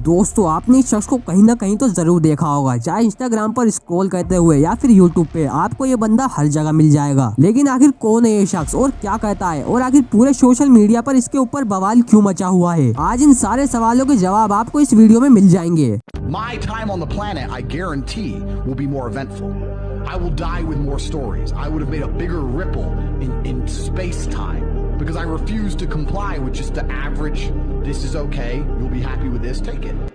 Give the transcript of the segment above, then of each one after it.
दोस्तों आपने इस शख्स को कहीं ना कहीं तो जरूर देखा होगा, चाहे इंस्टाग्राम पर स्क्रॉल करते हुए या फिर यूट्यूब पे आपको ये बंदा हर जगह मिल जाएगा। लेकिन आखिर कौन है ये शख्स और क्या कहता है और आखिर पूरे सोशल मीडिया पर इसके ऊपर बवाल क्यों मचा हुआ है, आज इन सारे सवालों के जवाब आपको इस वीडियो में मिल जाएंगे। My time on the planet, I guarantee, will be more eventful. I will die with more stories. I would have made a bigger ripple in space-time because I refuse to comply with just the average, this is okay, you'll be happy with this, take it.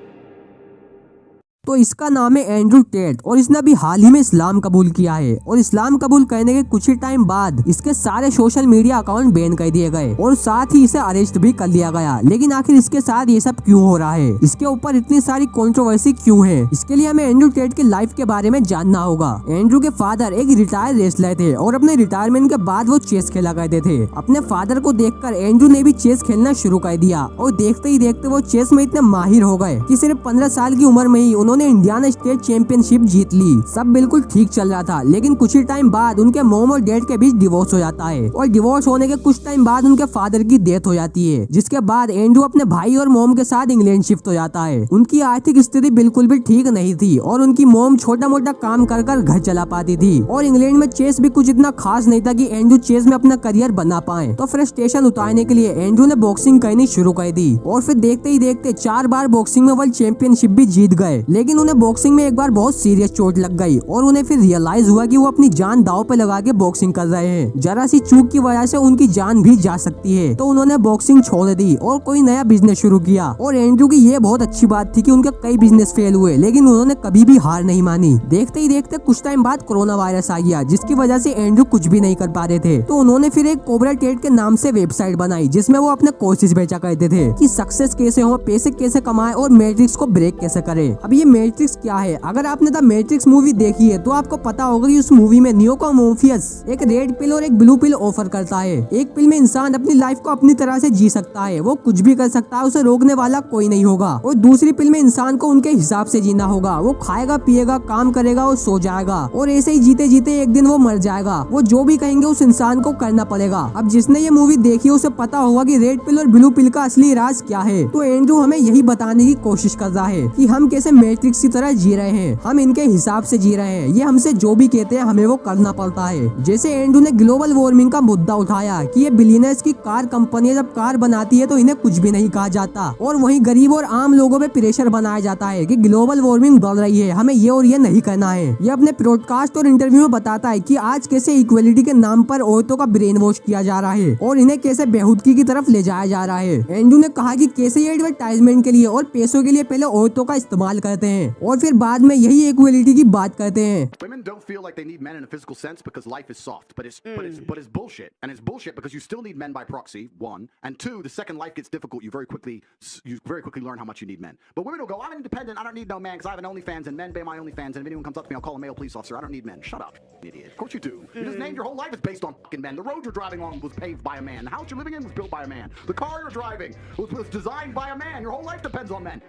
तो इसका नाम है Andrew Tate और इसने अभी हाल ही में इस्लाम कबूल किया है और इस्लाम कबूल करने के कुछ ही टाइम बाद इसके सारे सोशल मीडिया अकाउंट बैन कर दिए गए और साथ ही इसे अरेस्ट भी कर लिया गया। लेकिन आखिर इसके साथ ये सब क्यों हो रहा है, इसके ऊपर इतनी सारी कंट्रोवर्सी क्यों है, इसके लिए हमें एंड्रू टेट की लाइफ के बारे में जानना होगा। एंड्रू के फादर एक रिटायर्ड रेसलर थे और अपने रिटायरमेंट के बाद वो चेस खेला करते थे। अपने फादर को देखकर एंड्रू ने भी चेस खेलना शुरू कर दिया और देखते ही देखते वो चेस में इतने माहिर हो गए कि सिर्फ 15 साल की उम्र में ही उन्होंने इंडियाना स्टेट चैंपियनशिप जीत ली। सब बिल्कुल ठीक चल रहा था, लेकिन कुछ ही टाइम बाद उनके मॉम और डैड के बीच डिवोर्स हो जाता है और डिवोर्स होने के कुछ टाइम बाद उनके फादर की डेथ हो जाती है, जिसके बाद एंड्रू अपने भाई और मॉम के साथ इंग्लैंड शिफ्ट हो जाता है। उनकी आर्थिक स्थिति बिल्कुल भी ठीक नहीं थी और उनकी मॉम छोटा मोटा काम कर कर घर चला पाती थी और इंग्लैंड में चेस भी कुछ इतना खास नहीं था कि एंड्रू चेस में अपना करियर बना पाए। तो फ्रस्ट्रेशन उतारने के लिए एंड्रू ने बॉक्सिंग करनी शुरू कर दी और फिर देखते ही देखते 4 बार बॉक्सिंग में वर्ल्ड चैंपियनशिप भी जीत गए। लेकिन उन्हें बॉक्सिंग में एक बार बहुत सीरियस चोट लग गई और उन्हें फिर रियलाइज हुआ कि वो अपनी जान दांव पे लगा के बॉक्सिंग कर रहे हैं। जरा सी चूक की वजह से उनकी जान भी जा सकती है, तो उन्होंने बॉक्सिंग छोड़ दी और कोई नया बिजनेस शुरू किया। और एंड्रू की ये बहुत अच्छी बात थी कि उनके कई बिजनेस फेल हुए, लेकिन उन्होंने कभी भी हार नहीं मानी। देखते ही देखते कुछ टाइम बाद कोरोना वायरस आ गया, जिसकी वजह से एंड्रू कुछ भी नहीं कर पा रहे थे। तो उन्होंने फिर एक कोबरा टेट के नाम से वेबसाइट बनाई, जिसमें वो अपने कोर्सेज बेचा करते थे कि सक्सेस कैसे हो, पैसे कैसे कमाए और मैट्रिक्स को ब्रेक कैसे करे। अब ये मैट्रिक्स क्या है? अगर आपने द मैट्रिक्स मूवी देखी है तो आपको पता होगा कि उस मूवी में नियो का मोर्फियस एक रेड पिल और एक ब्लू पिल ऑफर करता है। एक पिल में इंसान अपनी लाइफ को अपनी तरह से जी सकता है, वो कुछ भी कर सकता है, उसे रोकने वाला कोई नहीं होगा। और दूसरी पिल में इंसान को उनके हिसाब से जीना होगा, वो खाएगा पिएगा काम करेगा और सो जाएगा और ऐसे ही जीते जीते एक दिन वो मर जाएगा। वो जो भी कहेंगे उस इंसान को करना पड़ेगा। अब जिसने ये मूवी देखी उसे पता होगा कि रेड पिल और ब्लू पिल का असली राज क्या है। तो एंड्रू हमें यही बताने की कोशिश कर रहा है कि हम कैसे मैट्रिक्स की तरह जी रहे हैं, हम इनके हिसाब से जी रहे हैं। ये हमसे जो भी कहते हैं हमें वो करना पड़ता है। जैसे एंड्रू ने ग्लोबल वार्मिंग का मुद्दा उठाया कि ये बिलियनर्स की कार कंपनियां जब कार बनाती है तो इन्हें कुछ भी नहीं कहा जाता और वहीं गरीब और आम लोगों पे प्रेशर बनाया जाता है कि ग्लोबल वार्मिंग बढ़ रही है, हमें ये और ये नहीं करना है। ये अपने ब्रॉडकास्ट और इंटरव्यू में बताता है कि आज कैसे इक्वलिटी के नाम पर औरतों का ब्रेन वॉश किया जा रहा है और इन्हें कैसे बेहुदगी की तरफ ले जाया जा रहा है। एंड्रू ने कहा कि कैसे ये एडवर्टाइजमेंट के लिए और पैसों के लिए पहले औरतों का इस्तेमाल करते हैं और फिर बाद में यही इक्वलिटी की बात करते हैं। Women don't feel like they need men in a physical sense because life is soft, but it's bullshit, and it's bullshit because you still need men by proxy. 1 and 2, the second life gets difficult. You very quickly learn how much you need men. But women will go, I'm independent. I don't need no man because I have an OnlyFans and men pay my OnlyFans. And if anyone comes up to me, I'll call a male police officer. I don't need men. Shut up, idiot. Of course you do. You just named your whole life is based on fucking men. The road you're driving on was paved by a man. The house you're living in was built by a man. The car you're driving was designed by a man. Your whole life depends on men.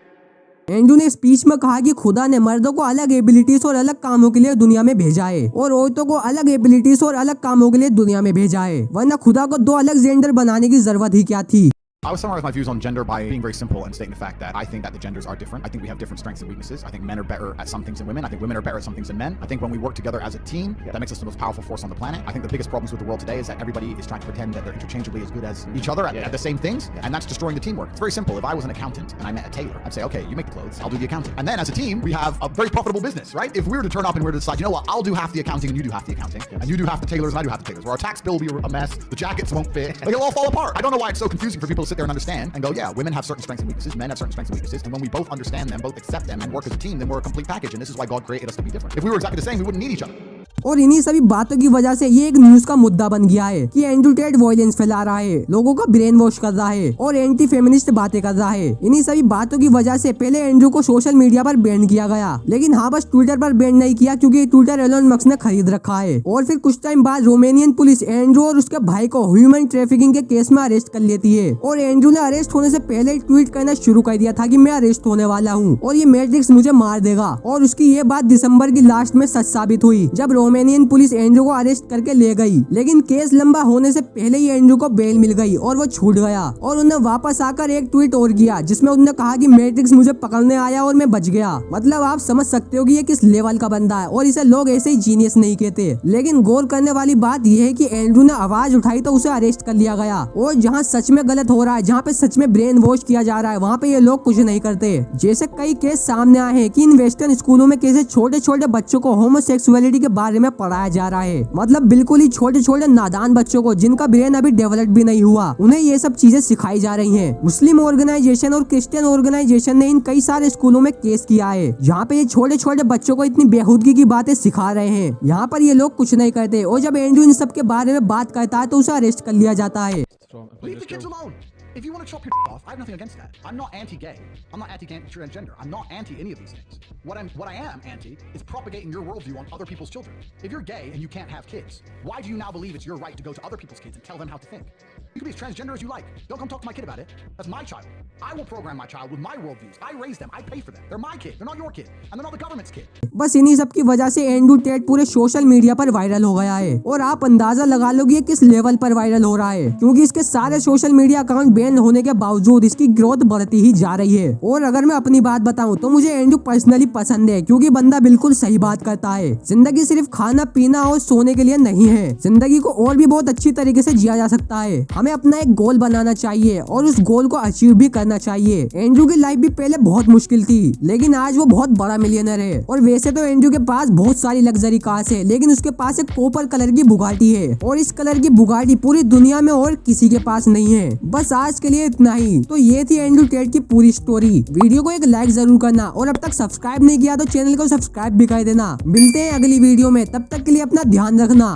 Andrew ने speech में कहा कि खुदा ने मर्दों को अलग abilities और अलग कामों के लिए दुनिया में भेजा है और औरतों को अलग एबिलिटीज और अलग कामों के लिए दुनिया में भेजा है, वरना खुदा को 2 अलग जेंडर बनाने की जरूरत ही क्या थी। I would summarize my views on gender by being very simple and stating the fact that I think that the genders are different. I think we have different strengths and weaknesses. I think men are better at some things than women. I think women are better at some things than men. I think when we work together as a team, that makes us the most powerful force on the planet. I think the biggest problems with the world today is that everybody is trying to pretend that they're interchangeably as good as each other at the same things, and that's destroying the teamwork. It's very simple. If I was an accountant and I met a tailor, I'd say, okay, you make the clothes, I'll do the accounting. And then as a team, we have a very profitable business, right? If we were to turn up and we were to decide, you know what, I'll do half the accounting and you do half the accounting, and you do half the tailors and I do half the tailors, where our tax bill will be a mess, the jackets won't fit, like it'll all fall apart. I don't know why it's so confusing for people to sit there and understand and go, yeah, women have certain strengths and weaknesses, men have certain strengths and weaknesses, and when we both understand them, both accept them, and work as a team, then we're a complete package, and this is why God created us to be different. If we were exactly the same, we wouldn't need each other. और इन्हीं सभी बातों की वजह से ये एक news का मुद्दा बन गया है कि एंड्रू टेट वायलेंस फैला रहा है, लोगों का ब्रेन वॉश कर रहा है और एंटी फेमिनिस्ट बातें कर रहा है। इन्हीं सभी बातों की वजह से पहले एंड्रू को सोशल मीडिया पर बैन किया गया, लेकिन हाँ बस ट्विटर पर बैन नहीं किया क्योंकि ट्विटर एलोन मस्क ने खरीद रखा है। और फिर कुछ टाइम बाद रोमानियन पुलिस एंड्रू और उसके भाई को ह्यूमन ट्रैफिकिंग के केस में अरेस्ट कर लेती है और एंड्रू ने अरेस्ट होने से पहले ट्वीट करना शुरू कर दिया था कि मैं अरेस्ट होने वाला हूँ और ये मैट्रिक्स मुझे मार देगा। और उसकी ये बात दिसंबर की लास्ट में सच साबित हुई जब रोमानियन पुलिस एंड्रू को अरेस्ट करके ले गई, लेकिन केस लंबा होने से पहले ही एंड्रू को बेल मिल गई और वो छूट गया। और उन्हें वापस आकर एक ट्वीट और किया जिसमें उन्होंने कहा कि मैट्रिक्स मुझे पकड़ने आया और मैं बच गया। मतलब आप समझ सकते हो कि ये किस लेवल का बंदा है और इसे लोग ऐसे ही जीनियस नहीं कहते। लेकिन गौर करने वाली बात यह है कि एंड्रू ने आवाज उठाई तो उसे अरेस्ट कर लिया गया। और जहाँ सच में गलत हो रहा है, जहाँ पे सच में ब्रेन वॉश किया जा रहा है, वहाँ पे ये लोग कुछ नहीं करते। जैसे कई केस सामने आए हैं कि इन वेस्टर्न स्कूलों में कैसे छोटे छोटे बच्चों को होमोसेक्सुअलिटी के बारे में पढ़ाया जा रहा है। मतलब बिल्कुल ही छोटे छोटे नादान बच्चों को जिनका ब्रेन अभी डेवलप भी नहीं हुआ, उन्हें ये सब चीजें सिखाई जा रही हैं। मुस्लिम ऑर्गेनाइजेशन और क्रिश्चियन ऑर्गेनाइजेशन ने इन कई सारे स्कूलों में केस किया है जहाँ पे ये छोटे छोटे बच्चों को इतनी बेहूदगी की बातें सिखा रहे हैं। यहाँ पर ये लोग कुछ नहीं करते और जब एंड्रू इन सब के बारे में बात करता है तो उसे अरेस्ट कर लिया जाता है। Leave the kids alone. If you want to chop your off, I have nothing against that. I'm not anti-gay. I'm not anti-transgender. I'm not anti any of these things. What I am anti is propagating your worldview on other people's children. If you're gay and you can't have kids, why do you now believe it's your right to go to other people's kids and tell them how to think? You can be as transgender as you like. Don't come talk to my kid about it. That's my child. I will program my child with my worldviews. I raise them. I pay for them. They're my kid. They're not your kid. And they're not the government's kid. बस इन्हीं सब की वजह से Andrew Tate पूरे social media पर viral हो गया है। और आप अंदाजा लगा लो कि ये किस लेवल पर वायरल हो रहा है, क्योंकि इसके सारे सोशल मीडिया अकाउंट बैन होने के बावजूद इसकी ग्रोथ बढ़ती ही जा रही है। और अगर मैं अपनी बात बताऊं तो मुझे एंड्रू पर्सनली पसंद है, क्योंकि बंदा बिल्कुल सही बात करता है। जिंदगी सिर्फ खाना पीना और सोने के लिए नहीं है, जिंदगी को और भी बहुत अच्छी तरीके से जिया जा सकता है। हमें अपना एक गोल बनाना चाहिए और उस गोल को अचीव भी करना चाहिए। एंड्रू की लाइफ भी पहले बहुत मुश्किल थी, लेकिन आज वो बहुत बड़ा मिलियनर है। और वैसे तो एंड्रू के पास बहुत सारी लग्जरी कार्स है, लेकिन उसके पास एक कॉपर कलर की बुगाटी है और इस कलर की बुगाटी पूरी दुनिया में और किसी के पास नहीं है। बस आज के लिए इतना ही। तो ये थी एंड्रू टेट की पूरी स्टोरी। वीडियो को एक लाइक जरूर करना और अब तक सब्सक्राइब नहीं किया तो चैनल को सब्सक्राइब भी कर देना। मिलते हैं अगली वीडियो में, तब तक के लिए अपना ध्यान रखना।